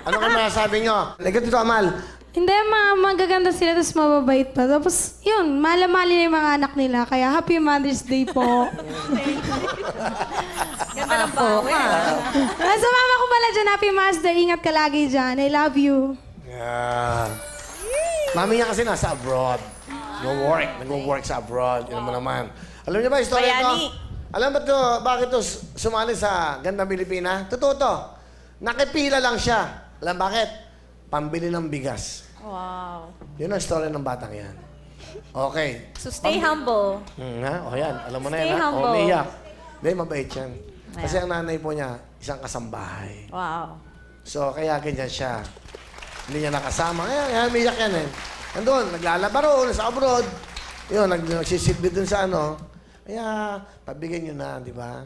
Ano kayo masasabi nyo? Ligat dito, Amal. Hindi, magaganda sila, tapos mababait pa. Tapos, yun, malamali na yung mga anak nila. Kaya, Happy Mother's Day po. Ganda ng bawi. Sa mama ko pala dyan, Happy Mother's Day. Ingat ka lagi dyan. I love you. Yeah. Mami niya kasi nasa abroad. Nag-work sa abroad. Yun naman. Alam niyo ba yung story Bayani. ito? Alam ba to, bakit to sumali sa Gandang Pilipina? Totoo to. Nakipila lang siya. Alam bakit? Pambili ng bigas. Wow. Yun ang story ng batang yan. Okay. So stay humble. Ha? O yan, alam mo na Stay yan ha? humble. O, umiiyak. Hindi, mabait yan. Kasi ang nanay po niya, isang kasambahay. Wow. So, kaya ganyan siya. Hindi niya nakasama. Kaya umiiyak yan eh. Nandun, naglalabaro, nasa abroad. Yun, nagsisilbi dun sa ano. Kaya, pabigyan nyo na, di ba?